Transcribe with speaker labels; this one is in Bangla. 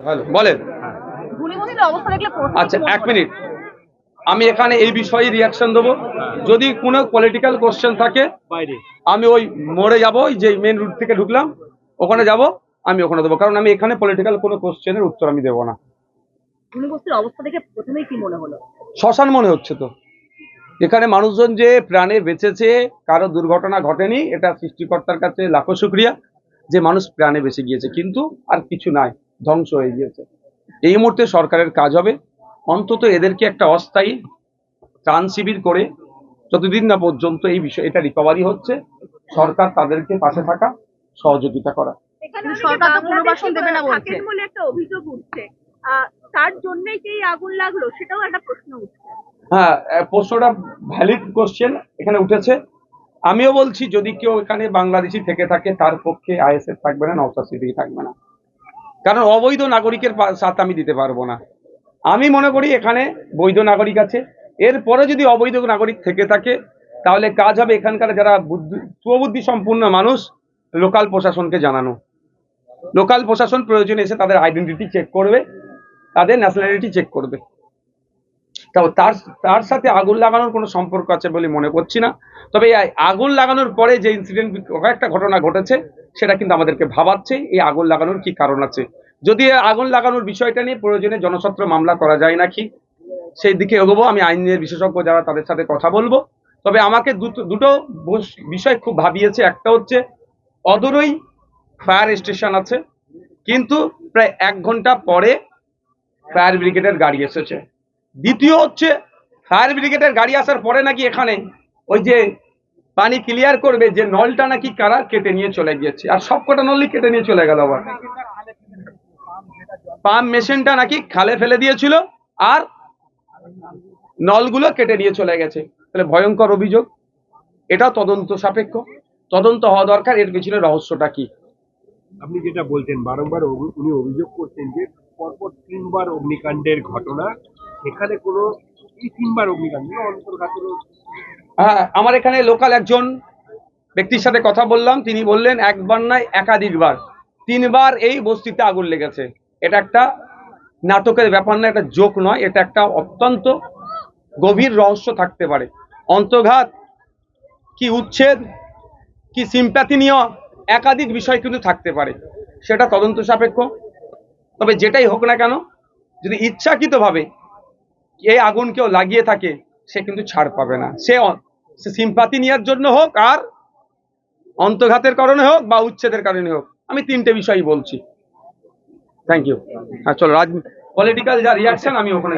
Speaker 1: হ্যালো, বলেন। আচ্ছা, এক মিনিট, আমি এখানে এই বিষয়ে রিয়াকশন দেবো। যদি কোনো পলিটিক্যাল কোশ্চেন থাকে আমি ওই মোড়ে যাবো, যে মেন রুট থেকে ঢুকলাম ওখানে যাব, আমি ওখানে দেবো। কারণ আমি এখানে পলিটিক্যাল কোনো কোশ্চেনের উত্তর আমি দেবো না।
Speaker 2: অবস্থা দেখে প্রথমেই কি মনে হলো?
Speaker 1: শ্মশান মনে হচ্ছে তো। এখানে মানুষজন যে প্রাণে বেঁচেছে, কারো দুর্ঘটনা ঘটেনি, এটা সৃষ্টিকর্তার কাছে লাখো শুকরিয়া যে মানুষ প্রাণে বেঁচে গিয়েছে, কিন্তু আর কিছু নাই, ধ্বংস হয়ে গিয়েছে। এই মুহূর্তে সরকারের কাজ হবে অন্তত এদেরকে একটা অস্থায়ী ত্রাণ শিবির করে যতদিন না পর্যন্ত এই বিষয় এটা রিকভারি হচ্ছে, সরকার তাদেরকে পাশে থাকা, সহযোগিতা করা।
Speaker 2: সরকার তো পুনর্বাসন দেবে না বলছে
Speaker 3: বলে একটা অভিযোগ উঠছে, তার জন্যই কি আগুন লাগলো সেটাও একটা প্রশ্ন উঠছে।
Speaker 1: হ্যাঁ, প্রশ্নটা ভ্যালিড কোশ্চেন এখানে উঠেছে। আমিও বলছি, যদি কেউ এখানে বাংলাদেশি থেকে থাকে তার পক্ষে আইএসএফ থাকবে না, নওশাদ সিদ্দিকী থাকবে না। কারণ অবৈধ নাগরিকের সাথ আমি দিতে পারবো না। আমি মনে করি এখানে বৈধ নাগরিক আছে, এরপরে যদি অবৈধ নাগরিক থেকে থাকে তাহলে কাজ হবে এখানকার যারা সুবুদ্ধি সম্পূর্ণ মানুষ, লোকাল প্রশাসনকে জানানো। লোকাল প্রশাসন প্রয়োজনে এসে তাদের আইডেন্টিটি চেক করবে, তাদের ন্যাশনালিটি চেক করবে। তার সাথে আগুন লাগানোর কোনো সম্পর্ক আছে বলে মনে করছি না। তবে এই আগুন লাগানোর পরে যে ইনসিডেন্ট একটা ঘটনা ঘটেছে সেটা কিন্তু আমাদেরকে ভাবাচ্ছে এই আগুন লাগানোর কি কারণ আছে। যদি আগুন লাগানোর বিষয়টা নিয়ে প্রয়োজনে জনস্বার্থ মামলা করা যায় নাকি সেই দিকে এগোবো। আমি আইনের বিশেষজ্ঞ যারা তাদের সাথে কথা বলবো। তবে আমাকে দুটো বিষয় খুব ভাবিয়েছে। একটা হচ্ছে অদূরই ফায়ার স্টেশন আছে, কিন্তু প্রায় 1 ঘন্টা পরে ফায়ার ব্রিগেডের গাড়ি এসেছে। দ্বিতীয় হচ্ছে ফায়ার ব্রিগেডের গাড়ি আসার পরে নাকি এখানে ওই যে পানি ক্লিয়ার করবে যে নলটা নাকি কারা কেটে নিয়ে চলে গিয়েছে, আর সবকটা নলই কেটে নিয়ে চলে গেল। আবার পাম্প মেশিনটা নাকি খালে ফেলে দিয়েছিল আর নলগুলো কেটে নিয়ে চলে গেছে। তাহলে ভয়ঙ্কর অভিযোগ, এটাও তদন্ত সাপেক্ষ, তদন্ত হওয়া দরকার। এর পিছনে রহস্যটা কি?
Speaker 4: আপনি যেটা বলছেন, বারংবার উনি অভিযোগ করছেন যে পরপর 3বার অগ্নিকাণ্ডের ঘটনা, এখানে কোনো এই 3বার অগ্নিকাণ্ড অন্তর্ঘাতের।
Speaker 1: হ্যাঁ, আমার এখানে লোকাল একজন ব্যক্তির সাথে কথা বললাম, তিনি বললেন একবার নয় একাধিকবার, 3বার এই বস্তিতে আগুন লেগেছে। এটা একটা নাটকের ব্যাপার না, এটা জোক নয়, এটা একটা অত্যন্ত গভীর রহস্য থাকতে পারে। অন্তর্ঘাত কি উচ্ছেদ কি সিম্প্যাথি নিয়ে একাধিক বিষয় কিন্তু থাকতে পারে, সেটা তদন্ত সাপেক্ষ। তবে যেটাই হোক না কেন, যদি ইচ্ছাকৃতভাবে এই আগুন কেউ লাগিয়ে থাকে সে কিন্তু ছাড় পাবে না। সে সিম্প্যাথি নেওয়ার জন্য হোক, আর অন্তর্ঘাতের কারণে হোক বা উচ্ছেদের কারণে হোক, আমি 3টে বিষয়ই বলছি। Thank you. হ্যাঁ, চলো, পলিটিক্যাল যা রিয়াকশন আমি ওখানে